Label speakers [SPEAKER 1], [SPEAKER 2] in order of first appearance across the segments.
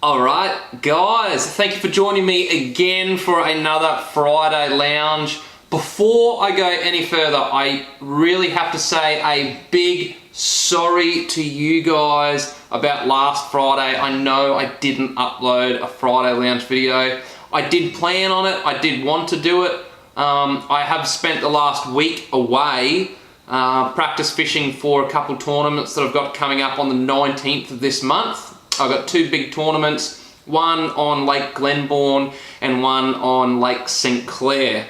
[SPEAKER 1] Alright guys, thank you for joining me again for another Friday Lounge. Before I go any further, I really have to say a big sorry to you guys about last Friday. I know I didn't upload a Friday Lounge video. I did plan on it, I did want to do it. I have spent the last week away practice fishing for a couple tournaments that I've got coming up on the 19th of this month. I've got two big tournaments, one on Lake Glenbourne and one on Lake St Clair.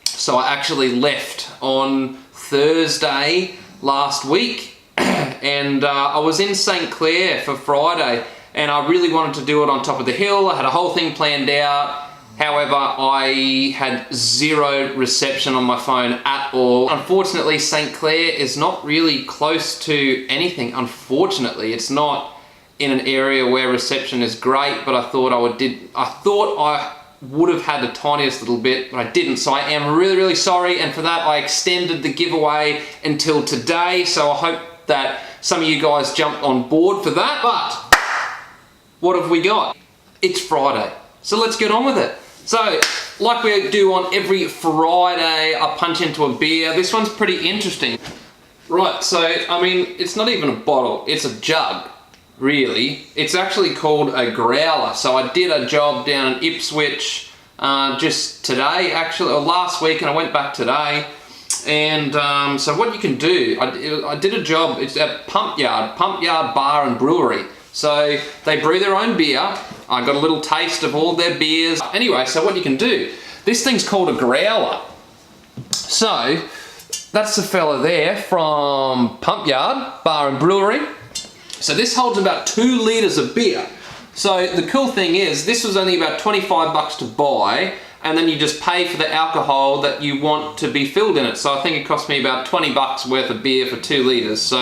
[SPEAKER 1] So I actually left on Thursday last week and I was in St Clair for Friday and I really wanted to do it on top of the hill. I had a whole thing planned out. However, I had zero reception on my phone at all. Unfortunately, St Clair is not really close to anything. Unfortunately, it's not in an area where reception is great, but I thought I would have had the tiniest little bit, but I didn't. So I am really sorry, and for that I extended the giveaway until today. So I hope that some of you guys jumped on board for that. But what have we got? It's Friday, so let's get on with it. So, like we do on every Friday, I punch into a beer. This one's pretty interesting. Right, so, I mean, it's not even a bottle, it's a jug, really. It's actually called a Growler. So I did a job down in Ipswich just today, actually, or last week, and I went back today. And so what you can do, I did a job, it's at Pump Yard Bar and Brewery. So they brew their own beer. I got a little taste of all their beers. Anyway, so what you can do, this thing's called a Growler. So that's the fella there from Pump Yard Bar and Brewery. So this holds about 2 litres of beer. So the cool thing is, this was only about 25 bucks to buy, and then you just pay for the alcohol that you want to be filled in it. So I think it cost me about 20 bucks worth of beer for 2 litres. So,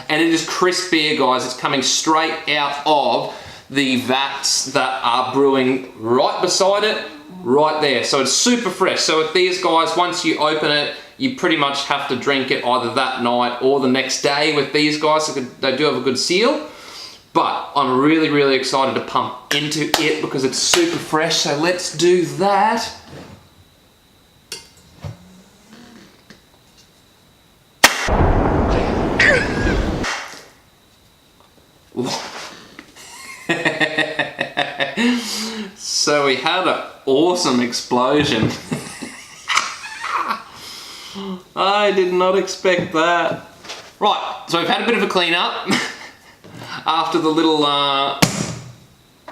[SPEAKER 1] and it is crisp beer, guys. It's coming straight out of the vats that are brewing right beside it, right there. So it's super fresh. So with these guys, once you open it, you pretty much have to drink it either that night or the next day with these guys. They do have a good seal. But I'm really excited to pump into it because it's super fresh. So let's do that. So we had an awesome explosion. I did not expect that. Right, so we've had a bit of a clean up after the little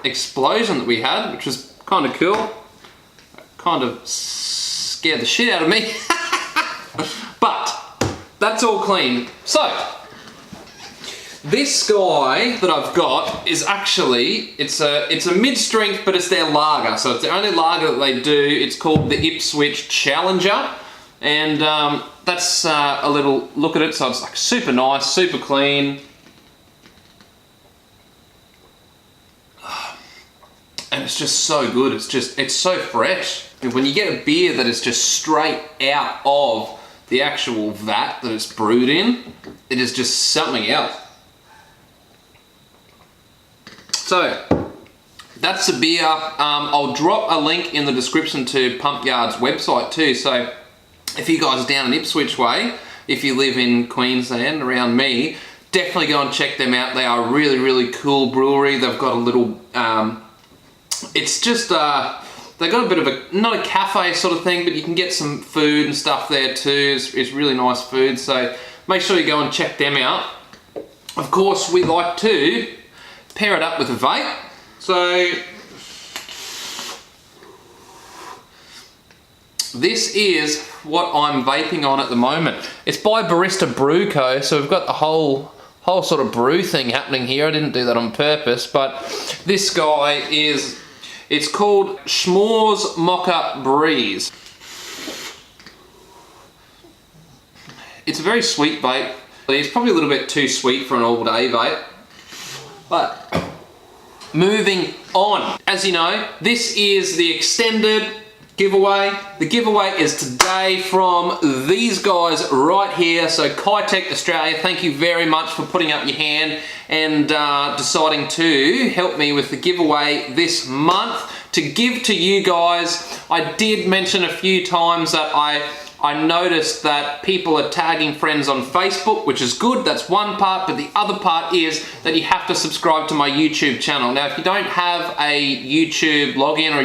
[SPEAKER 1] explosion that we had, which was kind of cool. Kind of scared the shit out of me. But that's all clean. So this guy that I've got is actually, it's a mid-strength, but it's their lager. So it's the only lager that they do. It's called the Ipswich Challenger. And that's a little look at it. So it's like super nice, super clean. And it's just so good. It's so fresh. And when you get a beer that is just straight out of the actual vat that it's brewed in, it is just something else. So that's the beer. I'll drop a link in the description to Pump Yard's website too. So if you guys are down in Ipswich way, if you live in Queensland around me, definitely go and check them out. They are a really cool brewery. They've got a little, it's just, they've got a bit of a, not a cafe sort of thing, but you can get some food and stuff there too. It's really nice food. So make sure you go and check them out. Of course, we like to pair it up with a vape. So this is what I'm vaping on at the moment. It's by Barista Brew Co. So we've got the whole sort of brew thing happening here. I didn't do that on purpose, but this guy is, it's called S'mores Mocha Breeze. It's a very sweet vape. It's probably a little bit too sweet for an all-day vape. But moving on. As you know, this is the extended giveaway. The giveaway is today from these guys right here. So Keitech Australia, thank you very much for putting up your hand and deciding to help me with the giveaway this month to give to you guys. I did mention a few times that I noticed that people are tagging friends on Facebook, which is good. That's one part, but the other part is that you have to subscribe to my YouTube channel. Now, if you don't have a YouTube login or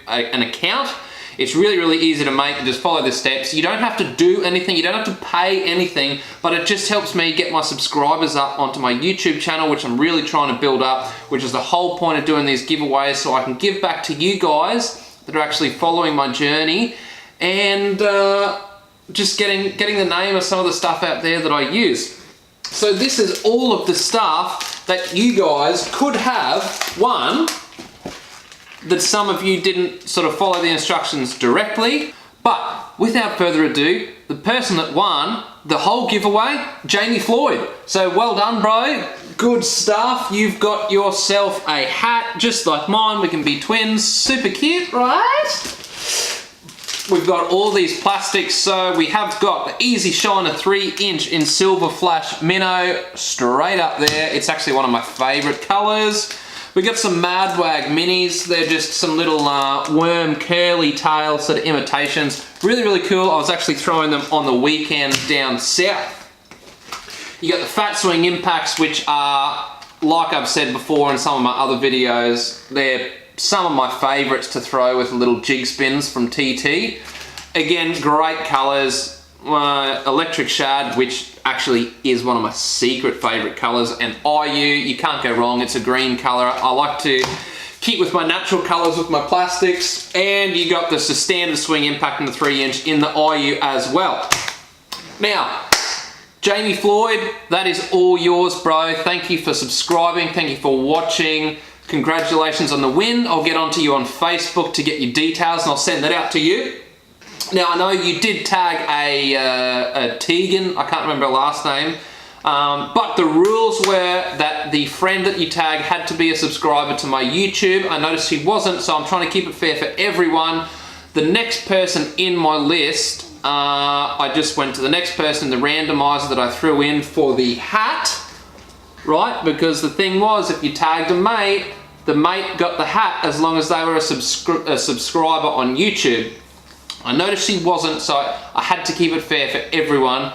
[SPEAKER 1] an account, it's really, really easy to make. Just follow the steps. You don't have to do anything. You don't have to pay anything, but it just helps me get my subscribers up onto my YouTube channel, which I'm really trying to build up, which is the whole point of doing these giveaways, so I can give back to you guys that are actually following my journey and just getting the name of some of the stuff out there that I use. So this is all of the stuff that you guys could have won, that some of you didn't sort of follow the instructions directly. But without further ado, the person that won the whole giveaway, Jamie Floyd. So well done, bro. Good stuff. You've got yourself a hat just like mine. We can be twins. Super cute, right? We've got all these plastics. So we have got the Easy Shiner 3-inch in Silver Flash Minnow straight up there. It's actually one of my favorite colors. We got some Mad Wag minis. They're just some little worm curly tail sort of imitations. Really, really cool. I was actually throwing them on the weekend down south. You got the Fat Swing Impacts, which are, like I've said before in some of my other videos, they're some of my favorites to throw with little jig spins from TT. Again, great colors. Electric Shad, which actually is one of my secret favorite colors, and IU, you can't go wrong. It's a green color. I like to keep with my natural colors with my plastics. And you got the standard swing impact in the 3-inch in the IU as well. Now, Jamie Floyd, that is all yours, bro. Thank you for subscribing. Thank you for watching. Congratulations on the win. I'll get onto you on Facebook to get your details and I'll send that out to you. Now, I know you did tag a Keeghan, I can't remember her last name, but the rules were that the friend that you tag had to be a subscriber to my YouTube. I noticed he wasn't, so I'm trying to keep it fair for everyone. The next person in my list, I just went to the next person, the randomizer that I threw in for the hat, right? Because the thing was, if you tagged a mate, the mate got the hat as long as they were a subscriber on YouTube. I noticed she wasn't, so I had to keep it fair for everyone.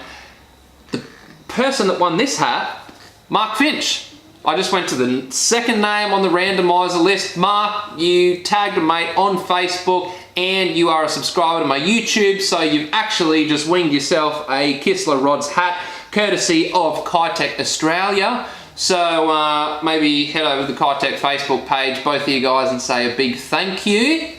[SPEAKER 1] The person that won this hat, Mark Finch. I just went to the second name on the randomizer list. Mark, you tagged a mate on Facebook and you are a subscriber to my YouTube, so you've actually just winged yourself a Kistler Rods hat, courtesy of Keitech Australia. So maybe head over to the Keitech Facebook page, both of you guys, and say a big thank you.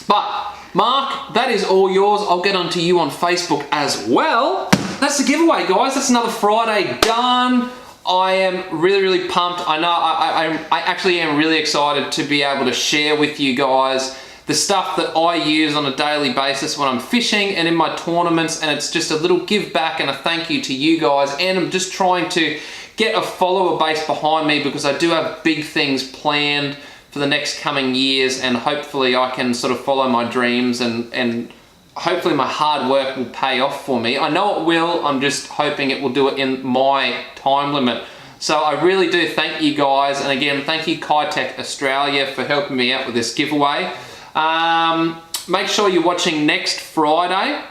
[SPEAKER 1] But Mark, that is all yours. I'll get onto you on Facebook as well. That's the giveaway, guys. That's another Friday done. I am really, really pumped. I know I actually am really excited to be able to share with you guys the stuff that I use on a daily basis when I'm fishing and in my tournaments, and it's just a little give back and a thank you to you guys. And I'm just trying to get a follower base behind me because I do have big things planned for the next coming years, and hopefully I can sort of follow my dreams and hopefully my hard work will pay off for me. I know it will. I'm just hoping it will do it in my time limit. So I really do thank you guys, and again, thank you Keitech Australia for helping me out with this giveaway. Make sure you're watching next Friday.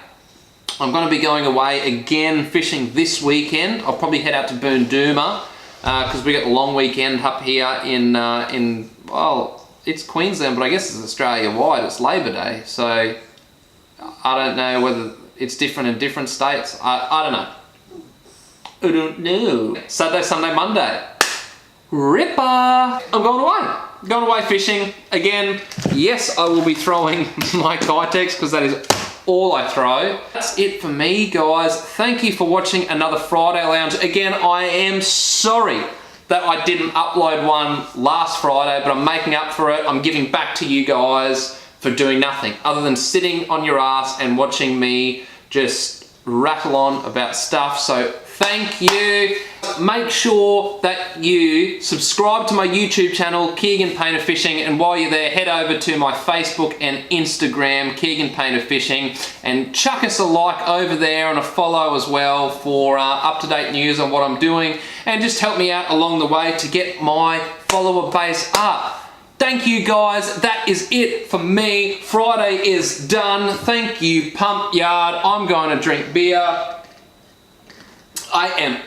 [SPEAKER 1] I'm going to be going away again fishing this weekend. I'll probably head out to Boondooma because we got the long weekend up here in well, it's Queensland, but I guess it's Australia-wide. It's Labor Day, so I don't know whether it's different in different states. I don't know. I don't know. Saturday, Sunday, Monday. Ripper! I'm going away fishing. Again, yes, I will be throwing my Keitechs because that is all I throw. That's it for me, guys. Thank you for watching another Friday Lounge. Again, I am sorry that I didn't upload one last Friday, but I'm making up for it. I'm giving back to you guys for doing nothing other than sitting on your ass and watching me just rattle on about stuff. So Thank you. Make sure that you subscribe to my YouTube channel, Keeghan Painter Fishing, and while you're there, head over to my Facebook and Instagram, Keeghan Painter Fishing, and chuck us a like over there and a follow as well for up-to-date news on what I'm doing, and just help me out along the way to get my follower base up. Thank you guys, that is it for me. Friday is done. Thank you, Pump Yard. I'm going to drink beer. I am